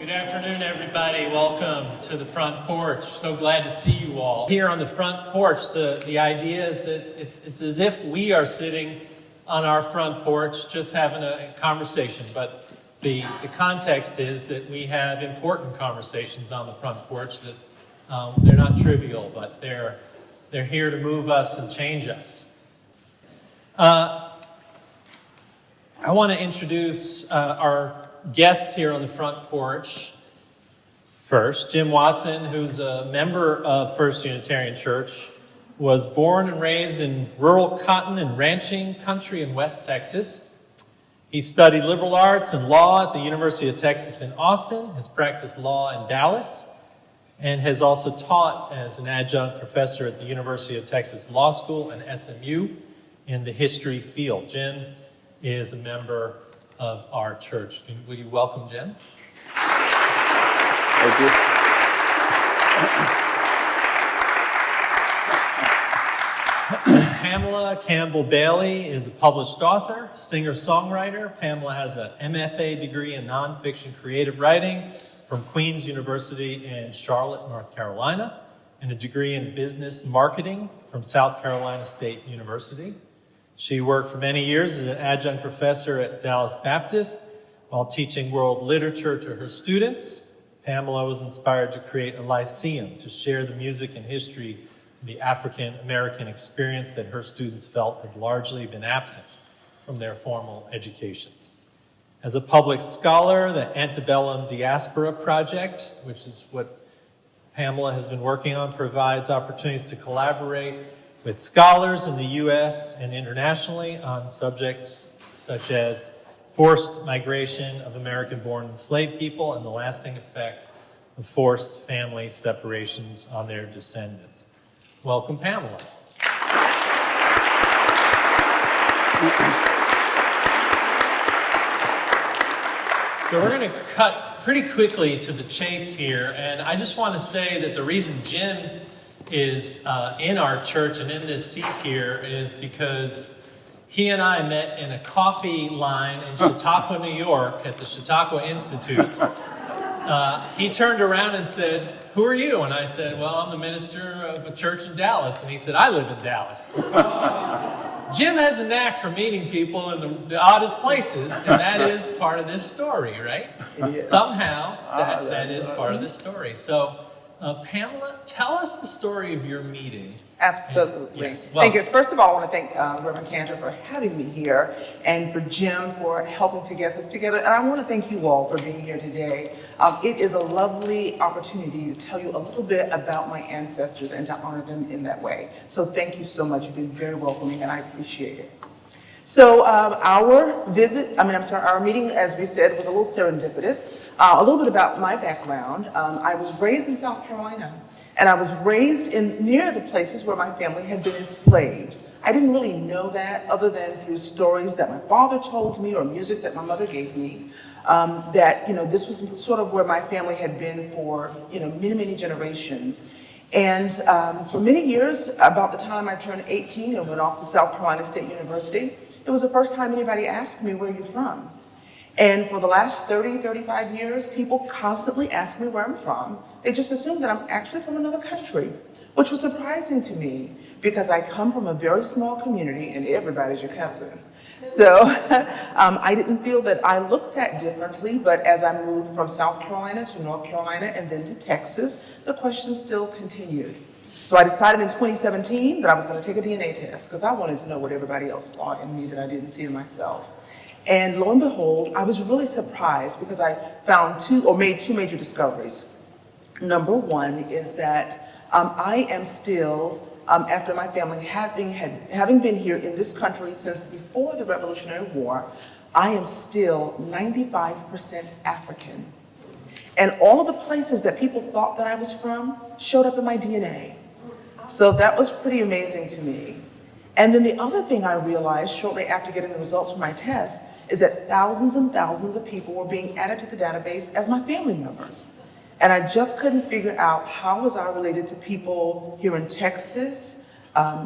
Good afternoon, everybody. Welcome to the front porch. So glad to see you all. Here on the front porch, the idea is that it's as if we are sitting on our front porch just having a conversation, but the context is that we have important conversations on the front porch that they're not trivial, but they're here to move us and change us. I want to introduce our guests here on the front porch. First, Jim Watson, who's a member of First Unitarian Church, was born and raised in rural cotton and ranching country in West Texas. He studied liberal arts and law at the University of Texas in Austin, has practiced law in Dallas, and has also taught as an adjunct professor at the University of Texas Law School and SMU in the history field. Jim is a member of our church. Will you welcome Jen? Thank you. Pamela Campbell-Bailey is a published author, singer-songwriter. Pamela has an MFA degree in nonfiction creative writing from Queen's University in Charlotte, North Carolina, and a degree in business marketing from South Carolina State University. She worked for many years as an adjunct professor at Dallas Baptist while teaching world literature to her students. Pamela was inspired to create a lyceum to share the music and history of the African American experience that her students felt had largely been absent from their formal educations. As a public scholar, the Antebellum Diasporaproject, which is what Pamela has been working on, provides opportunities to collaborate with scholars in the U.S. and internationally on subjects such as forced migration of American-born enslaved people and the lasting effect of forced family separations on their descendants. Welcome, Pamela. So we're going to cut pretty quickly to the chase here, and I just want to say that the reason Jim is in our church and in this seat here is because he and I met in a coffee line in Chautauqua, New York at the Chautauqua Institute. He turned around and said, "Who are you?" And I said, "Well, I'm the minister of a church in Dallas." And he said, "I live in Dallas." Jim has a knack for meeting people in the oddest places, and that is part of this story, right? Yes. Somehow, that is part of this story. So, Pamela, tell us the story of your meeting. Absolutely. Yes. Thank you. First of all, I want to thank Reverend Kanter for having me here and for Jim for helping to get this together. And I want to thank you all for being here today. It is a lovely opportunity to tell you a little bit about my ancestors and to honor them in that way. So thank you so much. You've been very welcoming and I appreciate it. So our meeting, as we said, was a little serendipitous. A little bit about my background. I was raised in South Carolina, and I was raised near the places where my family had been enslaved. I didn't really know that other than through stories that my father told me or music that my mother gave me, that, this was sort of where my family had been for, many, many generations. And for many years, about the time I turned 18 and went off to South Carolina State University, it was the first time anybody asked me, "Where are you from?" And for the last 30, 35 years, people constantly ask me where I'm from. They just assume that I'm actually from another country, which was surprising to me because I come from a very small community and everybody's your cousin. So I didn't feel that I looked that differently, but as I moved from South Carolina to North Carolina and then to Texas, the question still continued. So I decided in 2017 that I was going to take a DNA test because I wanted to know what everybody else saw in me that I didn't see in myself. And lo and behold, I was really surprised because I made two major discoveries. Number one is that I am still, after my family having been here in this country since before the Revolutionary War, I am still 95% African. And all of the places that people thought that I was from showed up in my DNA. So that was pretty amazing to me. And then the other thing I realized shortly after getting the results from my test is that thousands and thousands of people were being added to the database as my family members. And I just couldn't figure out how was I related to people here in Texas,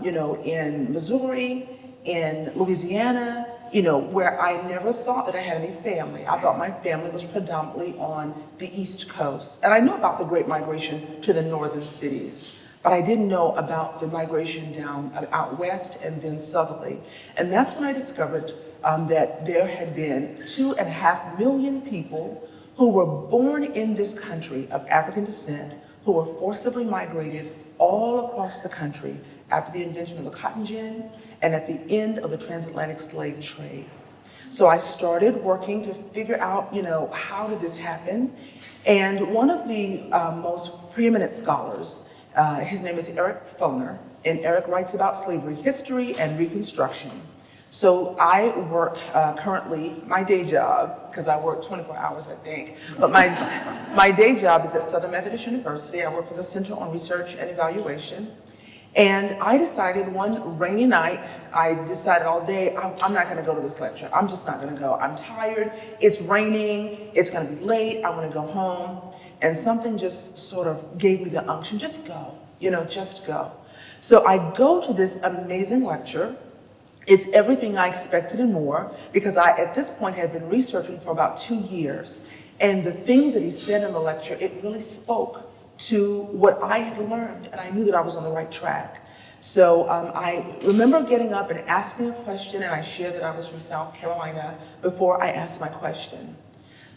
in Missouri, in Louisiana, where I never thought that I had any family. I thought my family was predominantly on the East Coast. And I knew about the Great Migration to the northern cities, but I didn't know about the migration down out west and then southerly. And that's when I discovered that there had been 2.5 million people who were born in this country of African descent, who were forcibly migrated all across the country after the invention of the cotton gin and at the end of the transatlantic slave trade. So I started working to figure out, how did this happen? And one of the most preeminent scholars, his name is Eric Foner, and Eric writes about slavery history and Reconstruction. So I work currently, my day job, because I work 24 hours, I think, but my day job is at Southern Methodist University. I work for the Center on Research and Evaluation. And I decided one rainy night, I decided all day, I'm not gonna go to this lecture. I'm just not gonna go. I'm tired, it's raining, it's gonna be late, I wanna go home. And something just sort of gave me the unction, just go, just go. So I go to this amazing lecture. It's everything I expected and more, because I, at this point, had been researching for about 2 years. And the things that he said in the lecture, it really spoke to what I had learned, and I knew that I was on the right track. So I remember getting up and asking a question, and I shared that I was from South Carolina before I asked my question.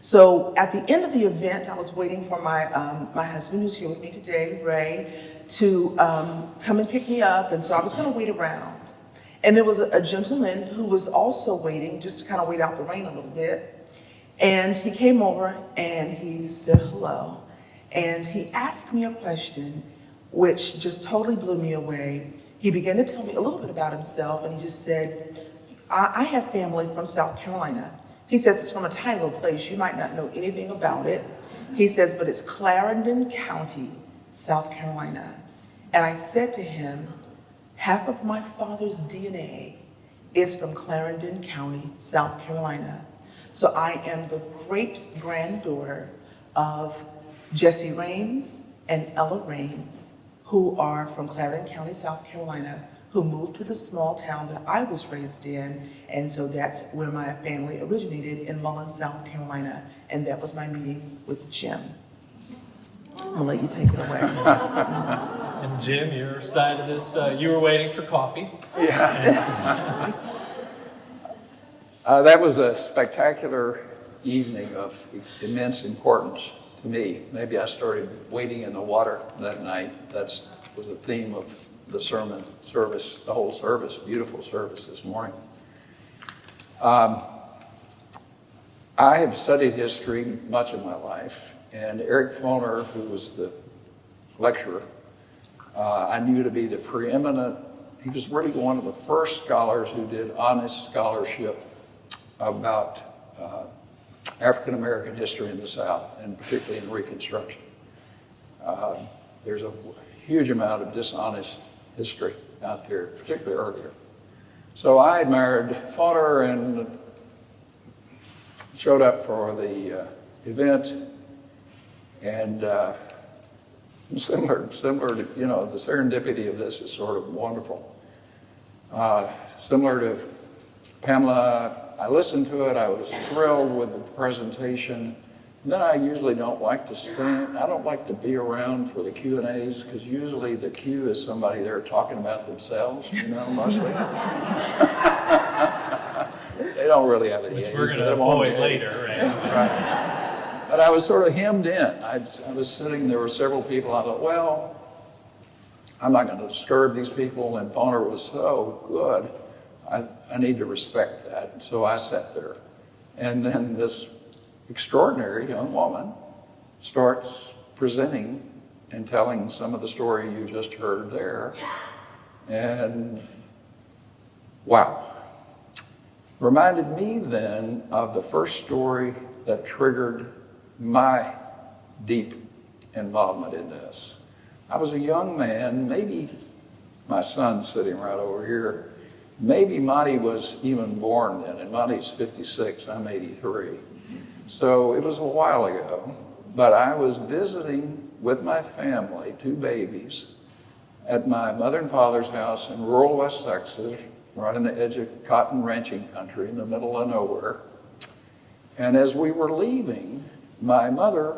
So at the end of the event, I was waiting for my husband, who's here with me today, Ray, to come and pick me up, and so I was gonna wait around. And there was a gentleman who was also waiting, just to kind of wait out the rain a little bit. And he came over and he said hello. And he asked me a question which just totally blew me away. He began to tell me a little bit about himself, and he just said, I have family from South Carolina. He says it's from a tiny little place. You might not know anything about it. He says, but it's Clarendon County, South Carolina. And I said to him, half of my father's DNA is from Clarendon County, South Carolina. So I am the great-granddaughter of Jesse Rames and Ella Rames, who are from Clarendon County, South Carolina, who moved to the small town that I was raised in. And so that's where my family originated, in Mullins, South Carolina. And that was my meeting with Jim. I'm gonna let you take it away. And Jim, your side of this, you were waiting for coffee. Yeah. That was a spectacular evening of immense importance to me. Maybe I started wading in the water that night. That was the theme of the sermon service, the whole service, beautiful service this morning. I have studied history much of my life, and Eric Foner, who was the lecturer, I knew to be the preeminent, he was really one of the first scholars who did honest scholarship about African American history in the South, and particularly in Reconstruction. There's a huge amount of dishonest history out there, particularly earlier. So I admired Foner and showed up for the event, and similar to, the serendipity of this is sort of wonderful. Similar to Pamela, I listened to it, I was thrilled with the presentation. And then I usually don't like to stand, I don't like to be around for the Q&As, because usually the Q is somebody there talking about themselves, mostly. They don't really have any. Which we're going to avoid later, right? Right. But I was sort of hemmed in. I was sitting, there were several people, I thought, well, I'm not going to disturb these people, and Foner was so good. I need to respect that. So I sat there. And then this extraordinary young woman starts presenting and telling some of the story you just heard there. And wow. Reminded me then of the first story that triggered my deep involvement in this. I was a young man, maybe my son's sitting right over here. Maybe Monty was even born then, and Monty's 56, I'm 83. So it was a while ago, but I was visiting with my family, 2 babies, at my mother and father's house in rural West Texas, right on the edge of cotton ranching country in the middle of nowhere. And as we were leaving, my mother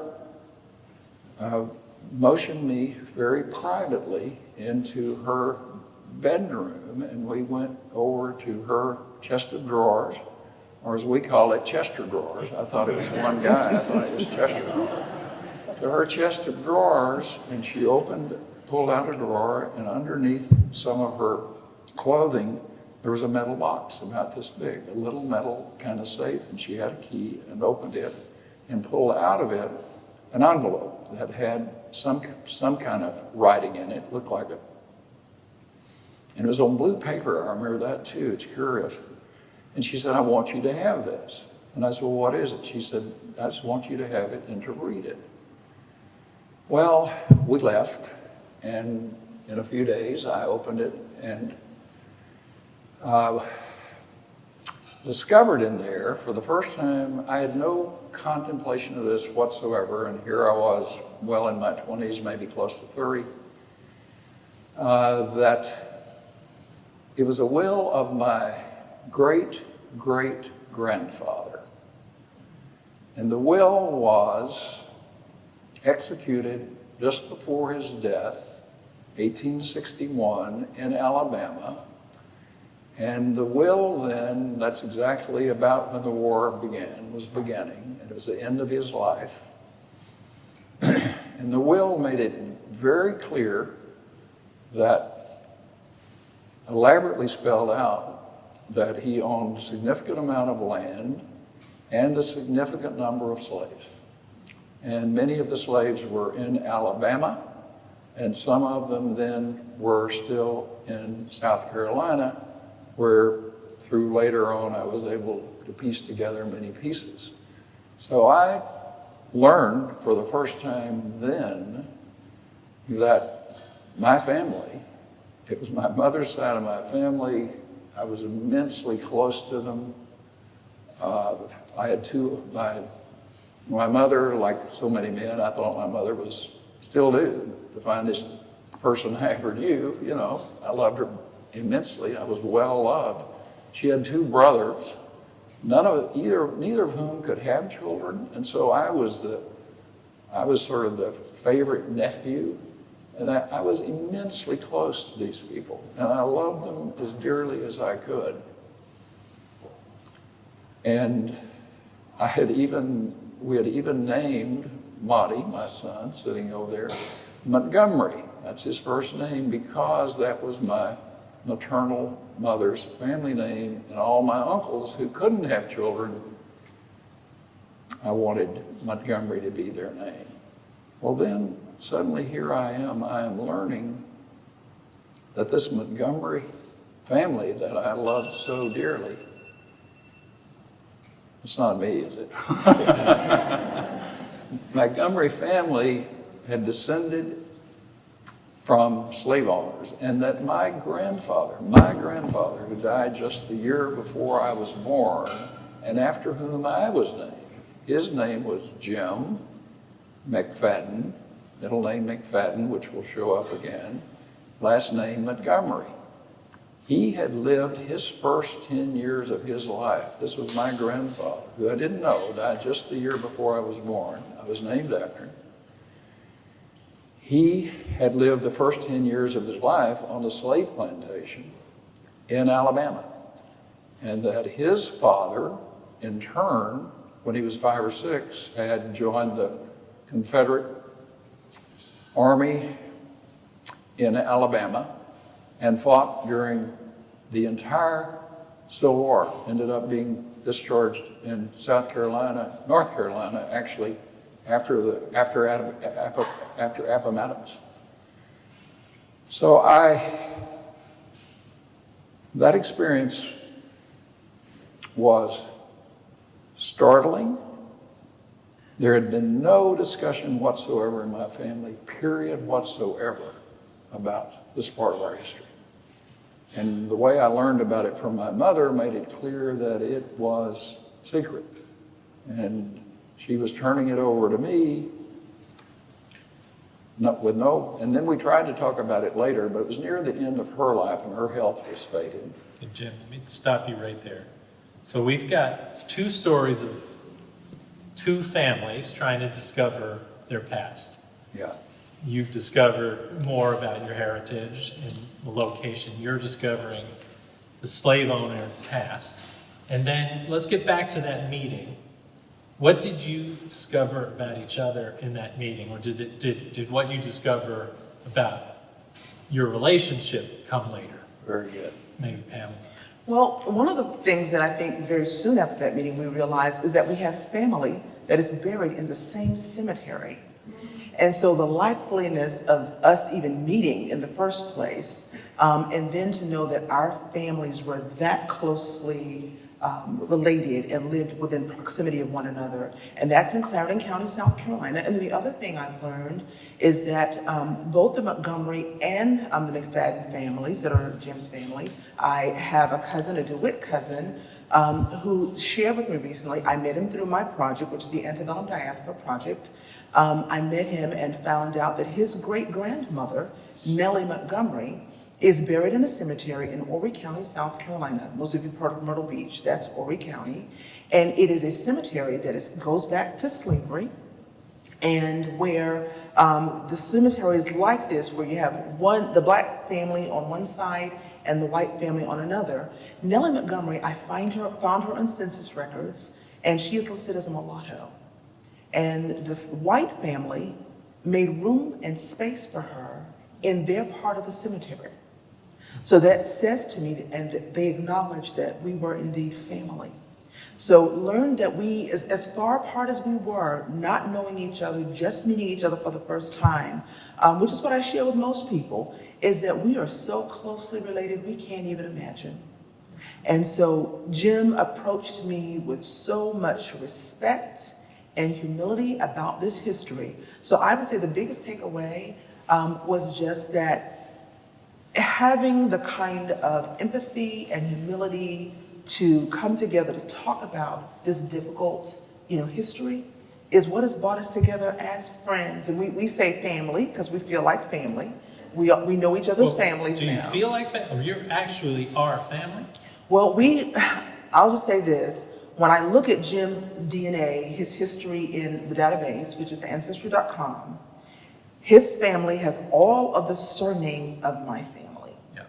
motioned me very privately into her bedroom, and we went over to her chest of drawers, or as we call it, Chester drawers. I thought it was one guy, I thought it was Chester drawers. To her chest of drawers, and she pulled out a drawer, and underneath some of her clothing, there was a metal box about this big, a little metal kind of safe, and she had a key and opened it and pulled out of it an envelope that had some kind of writing in it, looked like it. And it was on blue paper, I remember that too, it's curious. And she said, I want you to have this. And I said, well, what is it? She said, I just want you to have it and to read it. Well, we left, and in a few days I opened it and discovered in there, for the first time, I had no contemplation of this whatsoever, and here I was, well in my 20s, maybe close to 30, that it was a will of my great-great-grandfather. And the will was executed just before his death, 1861, in Alabama. And the will then, that's exactly about when the war was beginning, and it was the end of his life. And the will made it very clear that, elaborately spelled out, that he owned a significant amount of land and a significant number of slaves. And many of the slaves were in Alabama, and some of them then were still in South Carolina, where through later on I was able to piece together many pieces. So I learned for the first time then that my family, it was my mother's side of my family, I was immensely close to them. I had my mother, like so many men, I thought my mother was, still do, the finest person I ever knew, you know. I loved her immensely. I was well loved. She had two brothers, neither of whom could have children, and so I was sort of the favorite nephew, and I was immensely close to these people, and I loved them as dearly as I could. And we had even named Monty, my son, sitting over there, Montgomery. That's his first name because that was my maternal mother's family name, and all my uncles who couldn't have children, I wanted Montgomery to be their name. Well, then suddenly here I am learning that this Montgomery family that I loved so dearly, it's not me, is it? Montgomery family had descended from slave owners, and that my grandfather, who died just the year before I was born, and after whom I was named, his name was Jim McFadden, middle name McFadden, which will show up again, last name Montgomery. He had lived his first 10 years of his life. This was my grandfather, who I didn't know, died just the year before I was born. I was named after him. He had lived the first 10 years of his life on a slave plantation in Alabama. And that his father, in turn, when he was 5 or 6, had joined the Confederate Army in Alabama and fought during the entire Civil War. Ended up being discharged in South Carolina, North Carolina, actually, after Appomattox. So that experience was startling. There had been no discussion whatsoever in my family, period whatsoever, about this part of our history. And the way I learned about it from my mother made it clear that it was secret. And she was turning it over to me, And then we tried to talk about it later, but it was near the end of her life and her health was fading. So Jim, let me stop you right there. So we've got two stories of two families trying to discover their past. Yeah. You've discovered more about your heritage and the location. You're discovering the slave owner past. And then let's get back to that meeting. What did you discover about each other in that meeting? Or did what you discover about your relationship come later? Very good. Maybe Pamela. Well, one of the things that I think very soon after that meeting we realized is that we have family that is buried in the same cemetery. And so the likeliness of us even meeting in the first place, and then to know that our families were that closely related and lived within proximity of one another. And that's in Clarendon County, South Carolina. And then the other thing I've learned is that both the Montgomery and the McFadden families that are Jim's family, I have a cousin, a DeWitt cousin, who shared with me recently. I met him through my project, which is the Antebellum Diaspora Project. I met him and found out that his great-grandmother, Nellie Montgomery, is buried in a cemetery in Horry County, South Carolina. Most of you have heard of Myrtle Beach, that's Horry County. And it is a cemetery that goes back to slavery, and where the cemetery is like this, where you have the black family on one side and the white family on another. Nellie Montgomery, I found her on census records, and she is listed as a mulatto. And the white family made room and space for her in their part of the cemetery. So that says to me, and that they acknowledge that we were indeed family. So learn that we, as far apart as we were, not knowing each other, just meeting each other for the first time, which is what I share with most people, is that we are so closely related we can't even imagine. And so Jim approached me with so much respect and humility about this history. So I would say the biggest takeaway was just that having the kind of empathy and humility to come together to talk about this difficult, history is what has brought us together as friends. And we say family because we feel like family. We know each other's families now. Do you feel like family? Or you actually are family? Well, I'll just say this. When I look at Jim's DNA, his history in the database, which is ancestral.com, his family has all of the surnames of my family. Yeah.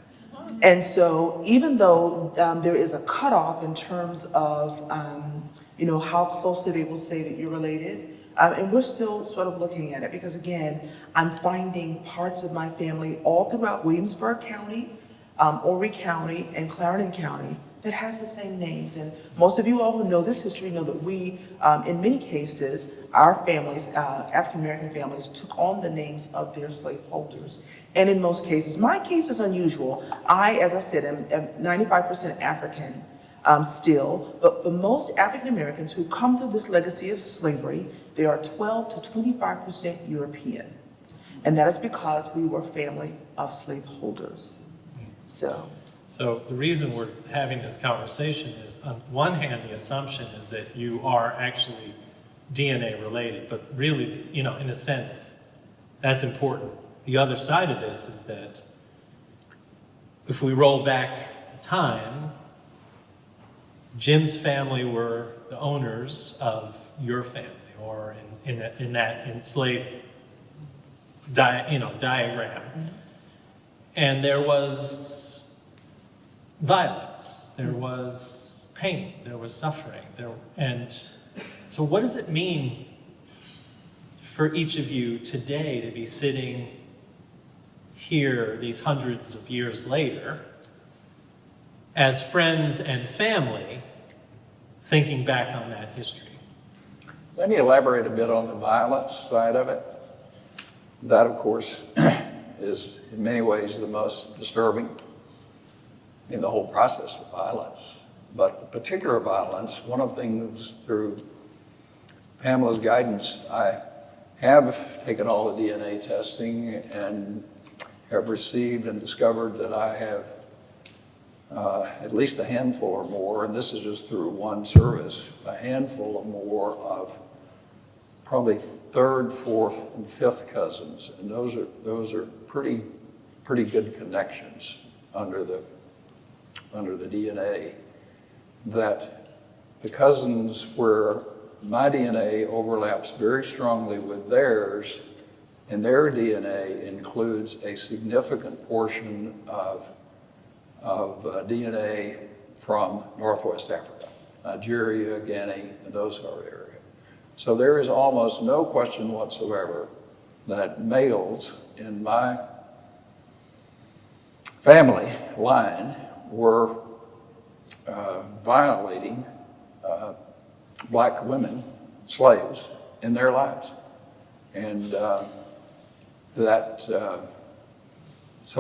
And so even though there is a cutoff in terms of, how closely they will say that you're related, and we're still sort of looking at it because, again, I'm finding parts of my family all throughout Williamsburg County, Horry County, and Clarendon County that has the same names. And most of you all who know this history know that we, in many cases, our families, African-American families, took on the names of their slaveholders. And in most cases, my case is unusual. As I said, am 95% African still, but for most African-Americans who come through this legacy of slavery, they are 12 to 25% European. And that is because we were family of slaveholders. So the reason we're having this conversation is, on one hand, the assumption is that you are actually DNA related, but really, in a sense, that's important. The other side of this is that if we roll back time, Jim's family were the owners of your family, or in that enslaved diagram. And there was violence, there was pain, there was suffering. And so what does it mean for each of you today to be sitting here these hundreds of years later as friends and family thinking back on that history? Let me elaborate a bit on the violence side of it. That, of course, is in many ways the most disturbing in the whole process of violence. But the particular violence, one of the things through Pamela's guidance, I have taken all the DNA testing and have received and discovered that I have at least a handful or more, and this is just through one service, a handful or more of probably third, fourth, and fifth cousins, and those are pretty good connections under the DNA. That the cousins where my DNA overlaps very strongly with theirs, and their DNA includes a significant portion of DNA from Northwest Africa, Nigeria, Guinea, and those sort of areas. So there is almost no question whatsoever that males in my family line were violating black women, slaves, in their lives. And so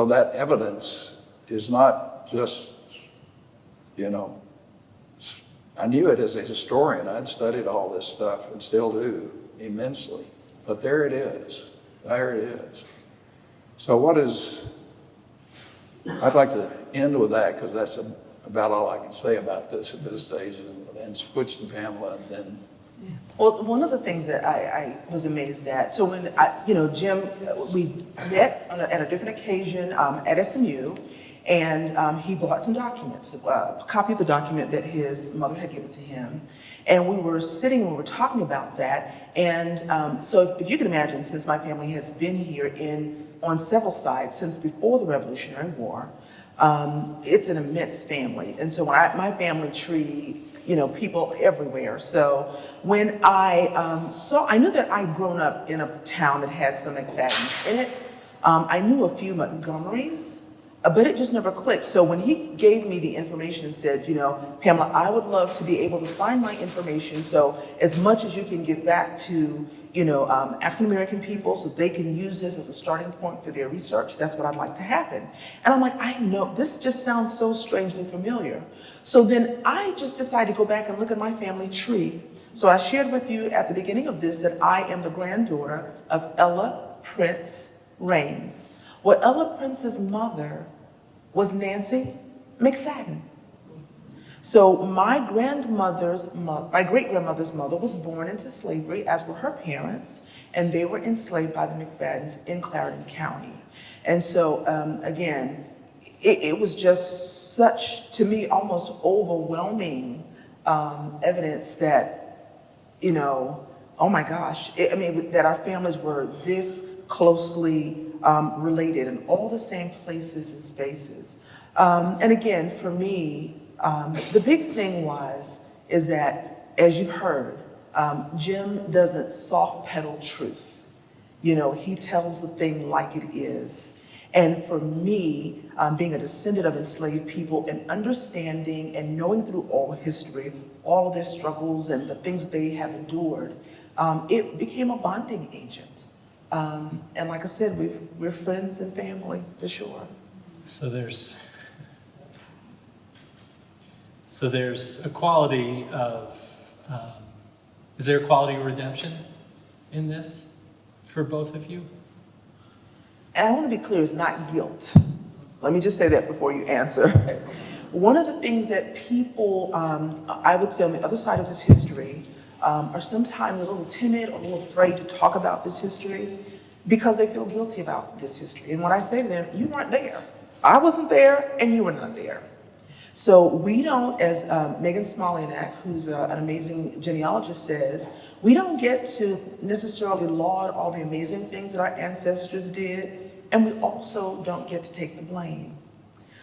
that evidence is not just, I knew it as a historian. I'd studied all this stuff and still do immensely. But there it is. There it is. So I'd like to end with that, because that's about all I can say about this at this stage, and switch to Pamela and then. Well, one of the things that I was amazed at, so when Jim, we met at a different occasion at SMU, and he brought some documents, a copy of the document that his mother had given to him, and we were talking about that, and so if you can imagine, since my family has been here on several sides since before the Revolutionary War, it's an immense family, and so when my family tree, people everywhere. So when I knew that I'd grown up in a town that had some McFaddens in it. I knew a few Montgomerys, but it just never clicked. So when he gave me the information and said, Pamela, I would love to be able to find my information. So as much as you can give back to, African-American people so they can use this as a starting point for their research, that's what I'd like to happen. And I'm like, I know, this just sounds so strangely familiar. So then I just decided to go back and look at my family tree. So I shared with you at the beginning of this that I am the granddaughter of Ella Prince Rames. Well, Ella Prince's mother was Nancy McFadden. So my great-grandmother's mother was born into slavery, as were her parents, and they were enslaved by the McFaddens in Clarendon County. And so, again, it was just such, to me, almost overwhelming evidence that, oh my gosh, that our families were this closely related in all the same places and spaces. And again, for me, the big thing is that, as you've heard, Jim doesn't soft pedal truth. He tells the thing like it is. And for me, being a descendant of enslaved people and understanding and knowing through all history, all of their struggles and the things they have endured, it became a bonding agent. And like I said, we're friends and family for sure. So there's a quality of, is there a quality of redemption in this for both of you? And I want to be clear, it's not guilt. Let me just say that before you answer. One of the things that people, I would say on the other side of this history, are sometimes a little timid or a little afraid to talk about this history because they feel guilty about this history. And when I say to them, you weren't there. I wasn't there and you were not there. So we don't, as Megan Smolyanek, who's an amazing genealogist, says, we don't get to necessarily laud all the amazing things that our ancestors did, and we also don't get to take the blame.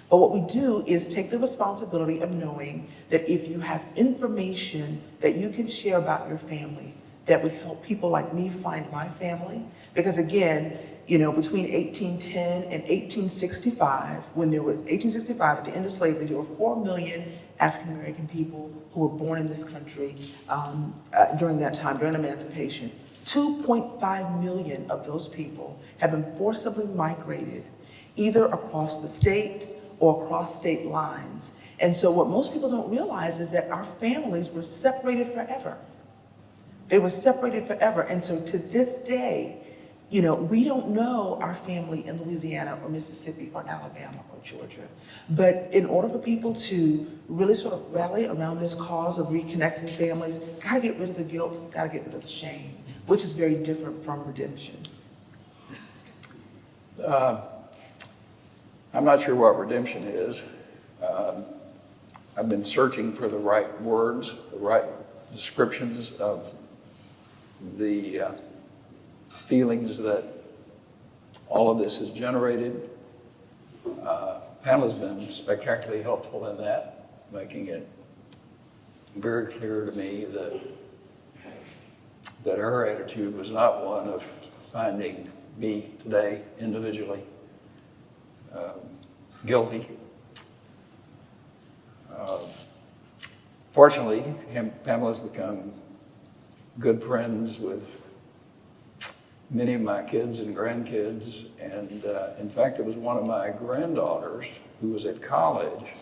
But what we do is take the responsibility of knowing that if you have information that you can share about your family that would help people like me find my family, because again, between 1810 and 1865, at the end of slavery, there were 4 million African-American people who were born in this country during that time, during emancipation. 2.5 million of those people have been forcibly migrated, either across the state or across state lines. And so what most people don't realize is that our families were separated forever. They were separated forever. And so to this day, we don't know our family in Louisiana or Mississippi or Alabama or Georgia. But in order for people to really sort of rally around this cause of reconnecting families, gotta get rid of the guilt, gotta get rid of the shame. which is very different from redemption. I'm not sure what redemption is. I've been searching for the right words, the right descriptions of the feelings that all of this has generated. Pamela's been spectacularly helpful in that, making it very clear to me that her attitude was not one of finding me today individually guilty. Fortunately, Pamela's become good friends with many of my kids and grandkids, and in fact, it was one of my granddaughters who was at college.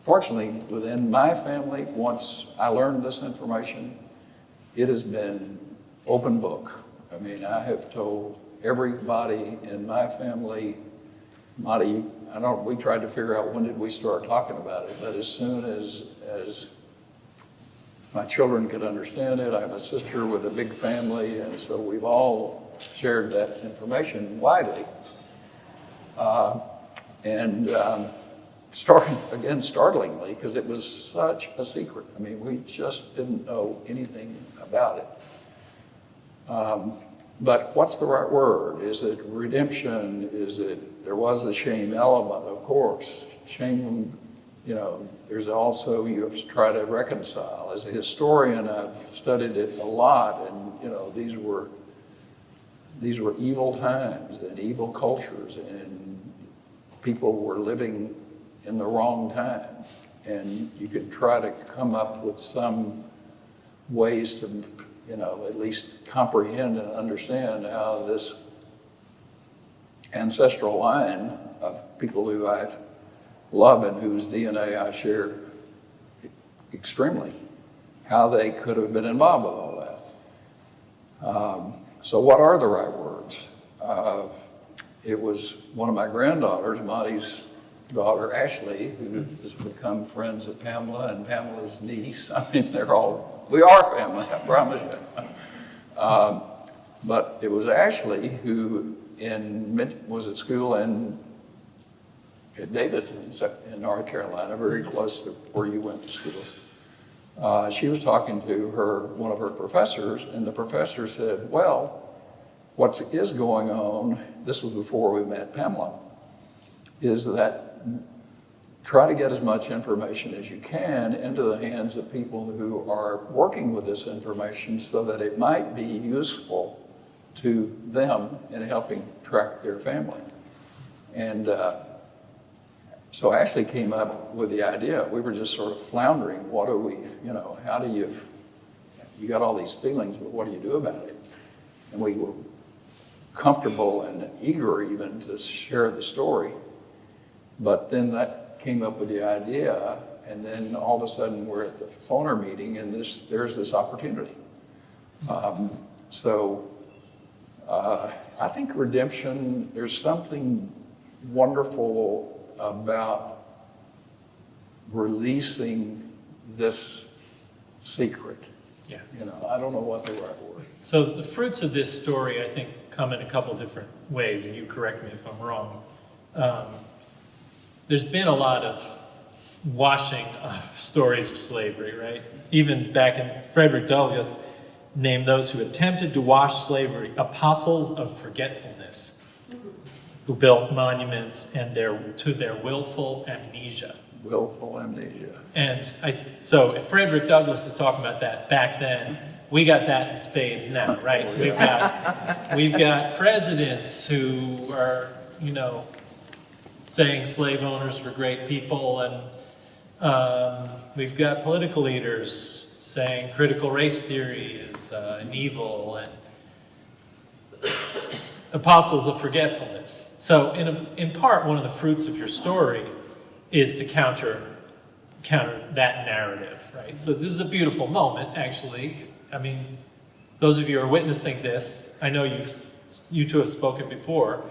Fortunately, within my family, once I learned this information, it has been open book. I mean, I have told everybody in my family, we tried to figure out when did we start talking about it, but as soon as my children could understand it, I have a sister with a big family, and so we've all shared that information widely. Startlingly, because it was such a secret. I mean, we just didn't know anything about it. But what's the right word? Is it redemption? There was the shame element, of course. Shame, there's also, you have to try to reconcile. As a historian, I've studied it a lot, and, these were evil times and evil cultures, and people were living in the wrong time. And you could try to come up with some ways to, at least comprehend and understand how this ancestral line of people who I love and whose DNA I share extremely, how they could have been involved with all that. So what are the right words? It was one of my granddaughters, Monty's daughter, Ashley, who has become friends with Pamela, and Pamela's niece. I mean, we are family, I promise you. But it was Ashley who was at school at Davidson in North Carolina, very close to where you went to school. She was talking to one of her professors, and the professor said, well, what is going on, this was before we met Pamela, is that try to get as much information as you can into the hands of people who are working with this information so that it might be useful to them in helping track their family. And so Ashley came up with the idea. We were just sort of floundering. How do you got all these feelings, but what do you do about it? And we were comfortable and eager even to share the story. But then that came up with the idea, and then all of a sudden we're at the phoner meeting, and there's this opportunity. I think redemption, there's something wonderful about releasing this secret. Yeah. I don't know what the right word is. So the fruits of this story, I think, come in a couple different ways, and you correct me if I'm wrong. There's been a lot of washing of stories of slavery, right? Even back in Frederick Douglass named those who attempted to wash slavery apostles of forgetfulness, who built monuments to their willful amnesia. Willful amnesia. And so if Frederick Douglass is talking about that back then, we got that in spades now, right? We've got presidents who are, saying slave owners were great people, and we've got political leaders saying critical race theory is an evil, and apostles of forgetfulness. So in part, one of the fruits of your story is to counter that narrative, right? So this is a beautiful moment, actually. I mean, those of you who are witnessing this, I know you two have spoken before,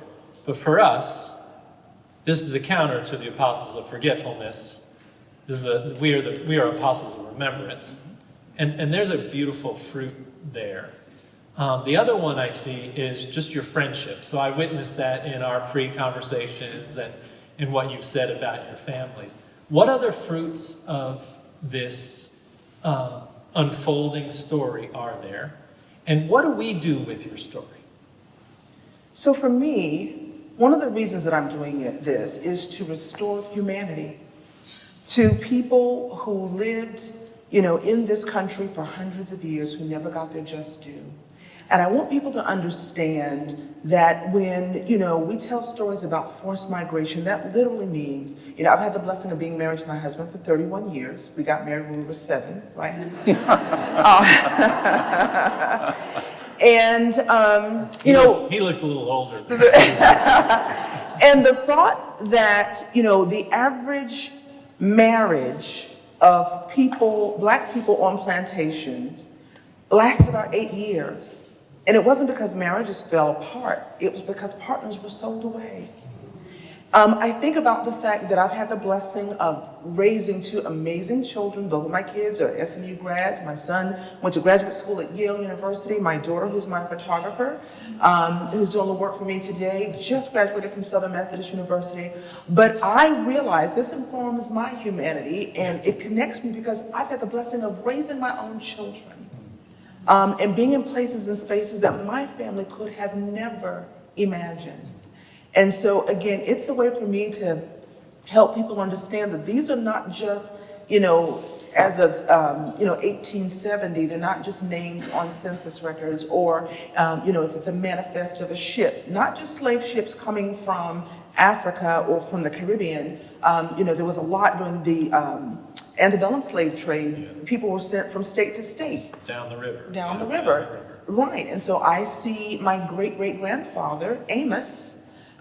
but for us, this is a counter to the apostles of forgetfulness. We are apostles of remembrance. And there's a beautiful fruit there. The other one I see is just your friendship. So I witnessed that in our pre-conversations and in what you've said about your families. What other fruits of this unfolding story are there? And what do we do with your story? So for me, one of the reasons that I'm doing this is to restore humanity to people who lived, in this country for hundreds of years, who never got their just due. And I want people to understand that when, we tell stories about forced migration, that literally means, I've had the blessing of being married to my husband for 31 years. We got married when we were 7, right? And, He looks a little older. and the thought that, the average marriage of Black people on plantations lasted about 8 years. And it wasn't because marriages fell apart. It was because partners were sold away. I think about the fact that I've had the blessing of raising 2 amazing children. Both of my kids are SMU grads. My son went to graduate school at Yale University. My daughter, who's my photographer, who's doing the work for me today, just graduated from Southern Methodist University. But I realize this informs my humanity, and it connects me because I've had the blessing of raising my own children. And being in places and spaces that my family could have never imagined. And so again, it's a way for me to help people understand that these are not just, as of, 1870, they're not just names on census records or, if it's a manifest of a ship, not just slave ships coming from Africa or from the Caribbean. There was a lot during the Antebellum slave trade. People were sent from state to state. Down the river. Down the river. Right. And so I see my great-great-grandfather, Amos,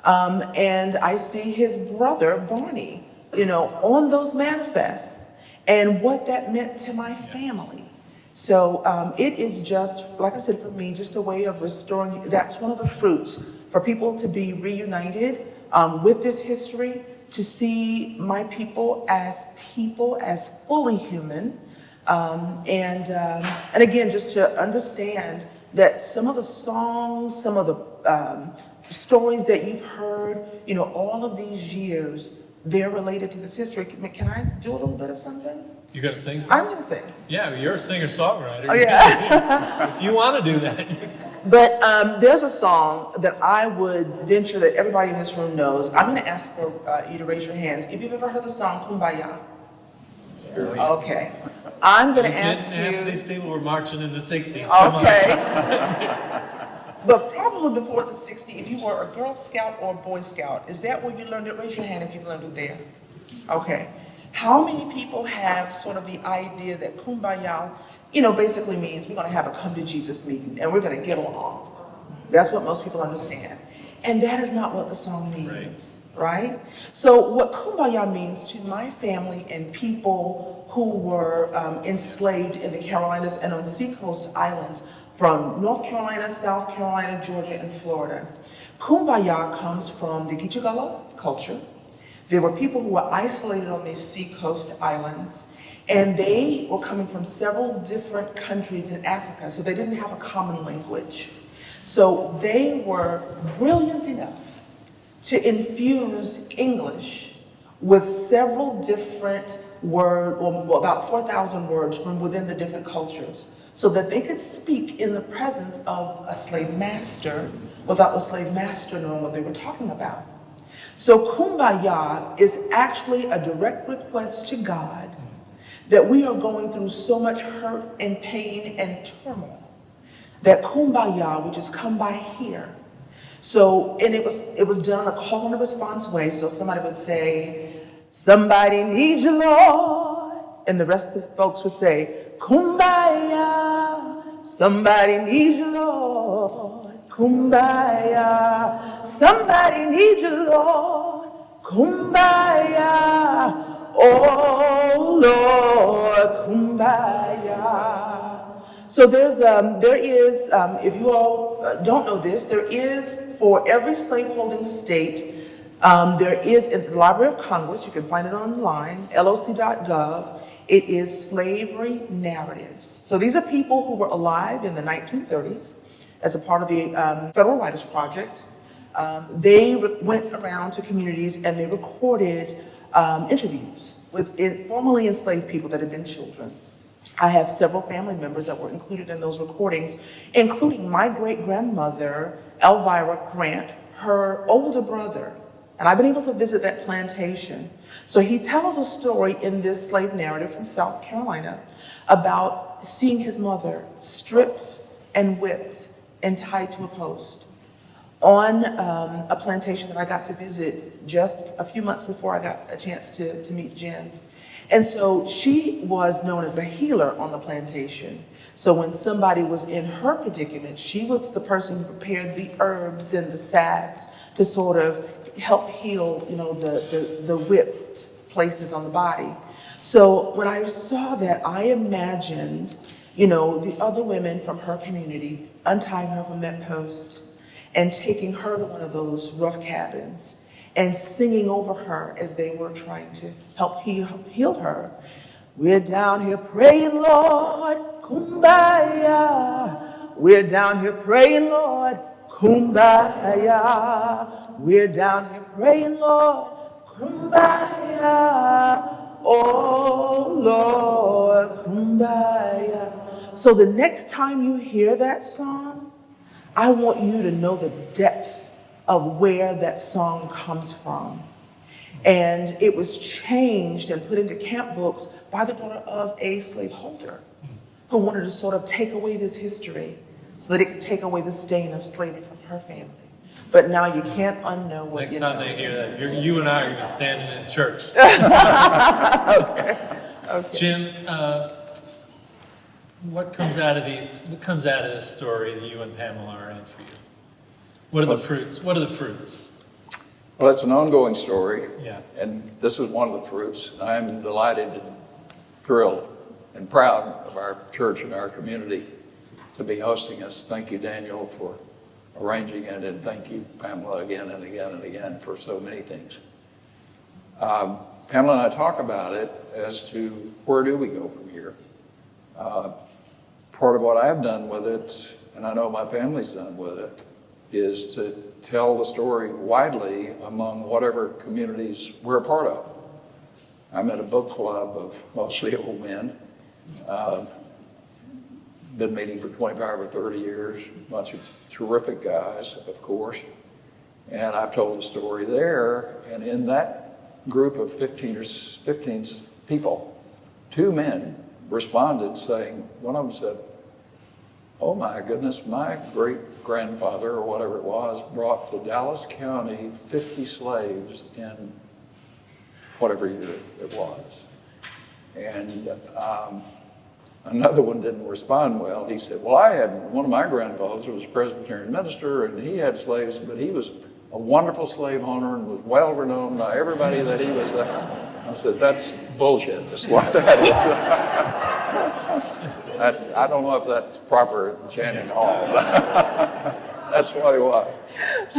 and I see his brother, Barney, on those manifests and what that meant to my family. So it is just, like I said, for me, just a way of restoring. That's one of the fruits for people to be reunited with this history, to see my people as fully human, and again, just to understand that some of the songs, some of the stories that you've heard, all of these years, they're related to this history. Can I do a little bit of something? You're going to sing for I'm us? going to sing. Yeah, you're a singer-songwriter. Oh, yeah. If you want to do that. But there's a song that I would venture that everybody in this room knows. I'm going to ask for you to raise your hands. If you've ever heard the song Kumbaya. Surely. Okay. I'm going to ask Half you. of these people were marching in the 60s. Come on. Okay. But probably before the 60s, if you were a Girl Scout or a Boy Scout, is that where you learned it? Raise your hand if you've learned it there. Okay. How many people have sort of the idea that Kumbaya, basically means we're going to have a come to Jesus meeting and we're going to get along? That's what most people understand. And that is not what the song means, right? So what Kumbaya means to my family and people who were enslaved in the Carolinas and on seacoast islands from North Carolina, South Carolina, Georgia, and Florida. Kumbaya comes from the Gitchagala culture. There were people who were isolated on these seacoast islands, and they were coming from several different countries in Africa, so they didn't have a common language. So they were brilliant enough to infuse English with several different words, well, about 4,000 words from within the different cultures, so that they could speak in the presence of a slave master without the slave master knowing what they were talking about. So Kumbaya is actually a direct request to God that we are going through so much hurt and pain and turmoil that Kumbaya would just come by here. So, and it was done in a call and a response way. So somebody would say, "Somebody needs you, Lord," and the rest of the folks would say, "Kumbaya, somebody needs you, Lord. Kumbaya, somebody needs you, Lord. Kumbaya, oh Lord, Kumbaya." So there is, if you all don't know this, there is for every slaveholding state, there is in the Library of Congress, you can find it online, loc.gov, it is slavery narratives. So these are people who were alive in the 1930s. as a part of the Federal Writers Project. They went around to communities and they recorded interviews with formerly enslaved people that had been children. I have several family members that were included in those recordings, including my great-grandmother, Elvira Grant, her older brother. And I've been able to visit that plantation. So he tells a story in this slave narrative from South Carolina about seeing his mother stripped and whipped and tied to a post on a plantation that I got to visit just a few months before I got a chance to meet Jim. And so she was known as a healer on the plantation. So when somebody was in her predicament, she was the person who prepared the herbs and the salves to sort of help heal, the whipped places on the body. So when I saw that, I imagined, the other women from her community untying her from that post and taking her to one of those rough cabins and singing over her as they were trying to help heal her. We're down here praying, Lord, kumbaya. We're down here praying, Lord, kumbaya. We're down here praying, Lord, kumbaya. Oh, Lord, kumbaya. So the next time you hear that song, I want you to know the depth of where that song comes from. And it was changed and put into camp books by the daughter of a slaveholder who wanted to sort of take away this history so that it could take away the stain of slavery from her family. But now you can't unknow what Next you know. time they hear that, you and I are going to be standing in church. Okay. Jim, what comes out of this story that you and Pamela are in for you? What are the fruits? Well, it's an ongoing story. Yeah. And this is one of the fruits. I'm delighted and thrilled and proud of our church and our community to be hosting us. Thank you, Daniel, for arranging it, and thank you, Pamela, again and again and again for so many things. Pamela and I talk about it as to where do we go from here. Part of what I've done with it, and I know my family's done with it, is to tell the story widely among whatever communities we're a part of. I'm at a book club of mostly old men. Been meeting for 25 or 30 years, a bunch of terrific guys, of course. And I've told the story there, and in that group of 15 people, 2 men responded saying, one of them said, oh my goodness, my great-grandfather, or whatever it was, brought to Dallas County 50 slaves in whatever year it was. And another one didn't respond well. He said, well, one of my grandfathers was a Presbyterian minister, and he had slaves, but he was a wonderful slave owner and was well-renowned by everybody that he was there. I said, that's bullshit. That's what that is. I don't know if that's proper chanting hall. That's what it was.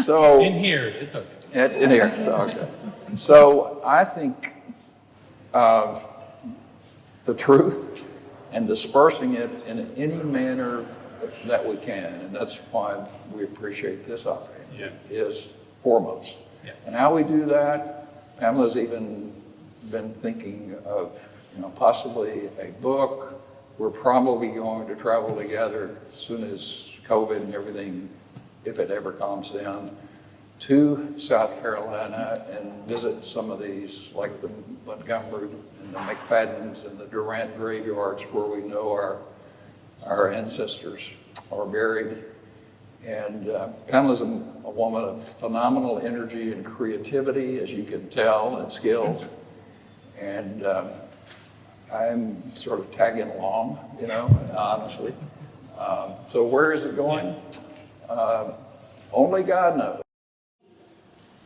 So In here, it's okay. it's in here. It's okay. So I think the truth and dispersing it in any manner that we can, and that's why we appreciate this offering, is foremost. Yeah. And how we do that, Pamela's even been thinking of, possibly a book. We're probably going to travel together as soon as COVID and everything, if it ever calms down, to South Carolina and visit some of these, like the Montgomery and the McFadden's and the Durant graveyards where we know our ancestors are buried. And Pamela's a woman of phenomenal energy and creativity, as you can tell, and skills. And I'm sort of tagging along, honestly. So where is it going? Only God knows.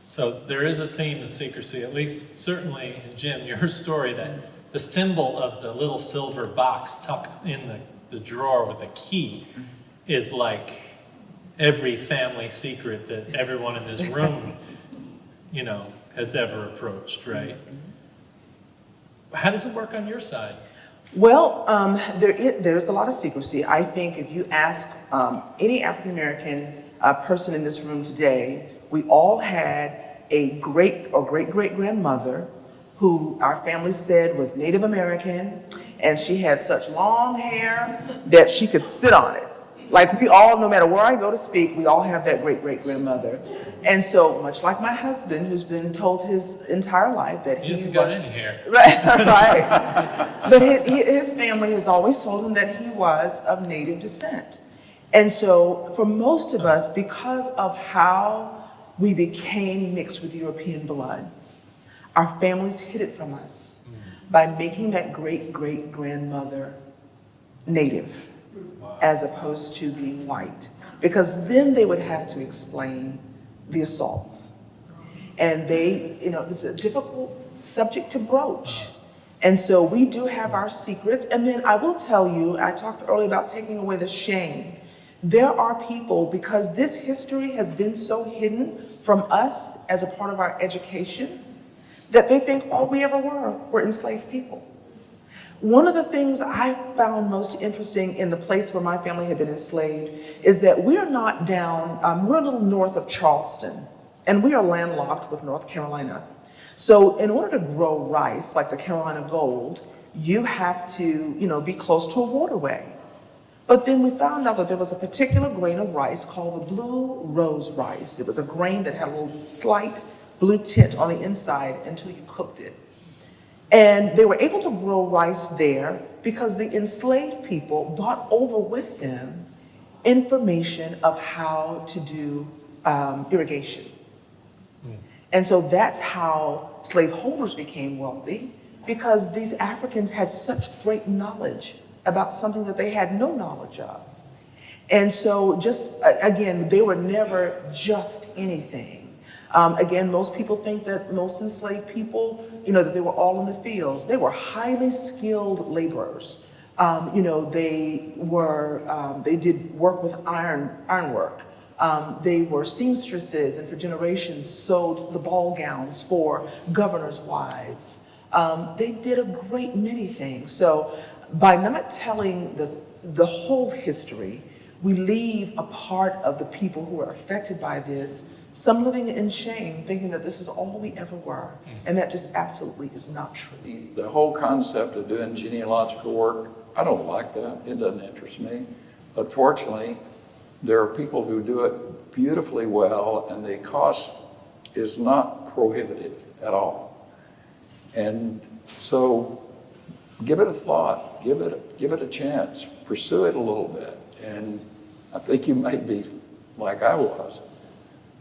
So there is a theme of secrecy, at least certainly in Jim, your story, that the symbol of the little silver box tucked in the drawer with a key is like every family secret that everyone in this room, has ever approached, right? How does it work on your side? Well, there's a lot of secrecy. I think if you ask any African American person in this room today, we all had a great or great great grandmother who our family said was Native American, and she had such long hair that she could sit on it. Like we all, no matter where I go to speak, we all have that great great grandmother. And so, much like my husband, who's been told his entire life that He hasn't got any hair. Right, right. But his family has always told him that he was of Native descent. And so, for most of us, because of how we became mixed with European blood, our families hid it from us by making that great great grandmother Native, as opposed to being white, because then they would have to explain the assaults. And it's a difficult subject to broach. And so we do have our secrets. And then I will tell you, I talked earlier about taking away the shame. There are people, because this history has been so hidden from us as a part of our education, that they think all we ever were enslaved people. One of the things I found most interesting in the place where my family had been enslaved is that we're not down, we're a little north of Charleston, and we are landlocked with North Carolina. So in order to grow rice, like the Carolina Gold, you have to, be close to a waterway. But then we found out that there was a particular grain of rice called the blue rose rice. It was a grain that had a little slight blue tint on the inside until you cooked it. And they were able to grow rice there because the enslaved people brought over with them information of how to do irrigation. And so that's how slaveholders became wealthy, because these Africans had such great knowledge about something that they had no knowledge of. And so just, again, they were never just anything. Again, most people think that most enslaved people, that they were all in the fields. They were highly skilled laborers. They did work with ironwork. They were seamstresses, and for generations sewed the ball gowns for governors' wives. They did a great many things. So by not telling the whole history, we leave a part of the people who were affected by this, some living in shame, thinking that this is all we ever were. And that just absolutely is not true. The whole concept of doing genealogical work, I don't like that. It doesn't interest me. But fortunately, there are people who do it beautifully well, and the cost is not prohibitive at all. And so give it a thought, give it a chance, pursue it a little bit. And I think you might be like I was,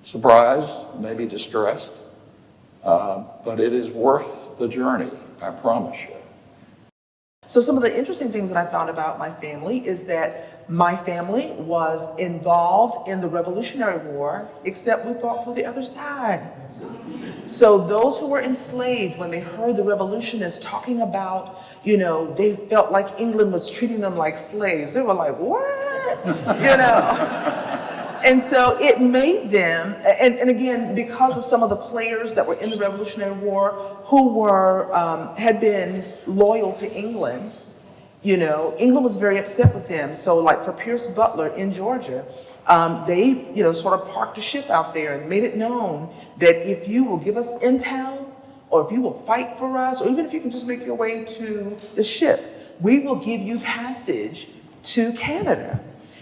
surprised, maybe distressed, but it is worth the journey, I promise you. So some of the interesting things that I found about my family is that my family was involved in the Revolutionary War, except we fought for the other side. So those who were enslaved, when they heard the revolutionists talking about, they felt like England was treating them like slaves. They were like, what? And so it made them, and again, because of some of the players that were in the Revolutionary War who had been loyal to England, England was very upset with them. So like for Pierce Butler in Georgia, they, sort of parked a ship out there and made it known that if you will give us intel, or if you will fight for us, or even if you can just make your way to the ship, we will give you passage to Canada.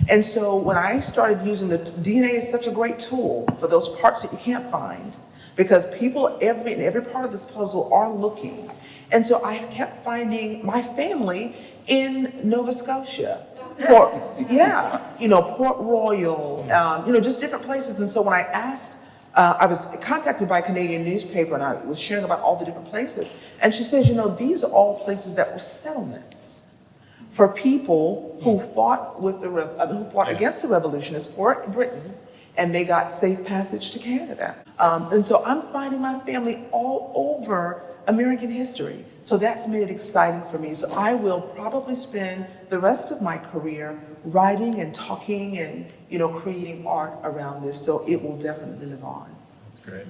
And so when I started using DNA is such a great tool for those parts that you can't find, because people in every part of this puzzle are looking. And so I kept finding my family in Nova Scotia. Port Royal, just different places. And so when I asked, I was contacted by a Canadian newspaper, and I was sharing about all the different places. And she says, these are all places that were settlements for people who fought against the revolutionists for Britain, and they got safe passage to Canada. And so I'm finding my family all over American history. So that's made it exciting for me. So I will probably spend the rest of my career writing and talking and, creating art around this. So it will definitely live on. That's great.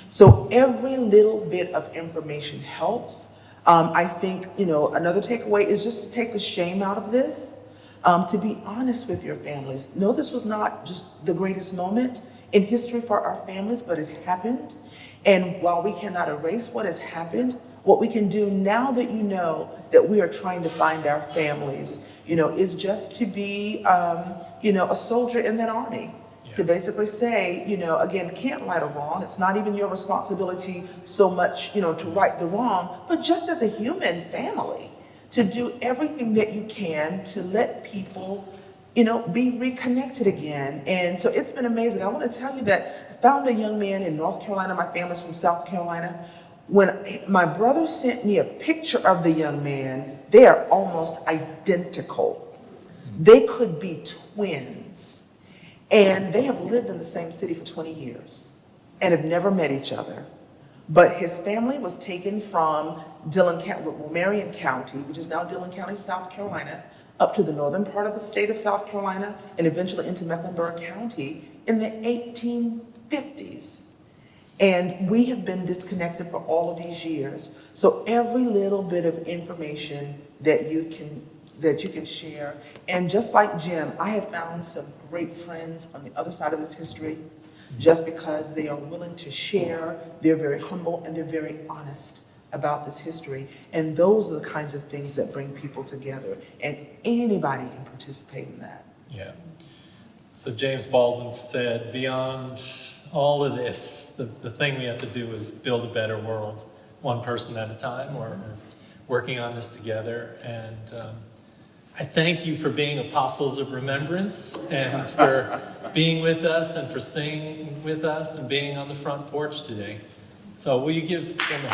So every little bit of information helps. I think, another takeaway is just to take the shame out of this, to be honest with your families. No, this was not just the greatest moment in history for our families, but it happened. And while we cannot erase what has happened, what we can do now that you know that we are trying to find our families, is just to be, a soldier in that army. Yeah. To basically say, again, can't right or wrong. It's not even your responsibility so much, to right the wrong, but just as a human family, to do everything that you can to let people, be reconnected again. And so it's been amazing. I want to tell you that I found a young man in North Carolina. My family's from South Carolina. When my brother sent me a picture of the young man, they are almost identical. They could be twins. And they have lived in the same city for 20 years and have never met each other. But his family was taken from Marion County, which is now Dillon County, South Carolina, up to the northern part of the state of South Carolina and eventually into Mecklenburg County in the 1850s. And we have been disconnected for all of these years. So every little bit of information that you can share. And just like Jim, I have found some great friends on the other side of this history just because they are willing to share. They're very humble and they're very honest about this history. And those are the kinds of things that bring people together. And anybody can participate in that. Yeah. So James Baldwin said, beyond all of this, the thing we have to do is build a better world, one person at a time, or working on this together. And I thank you for being apostles of remembrance and for being with us and for singing with us and being on the front porch today. So will you give them a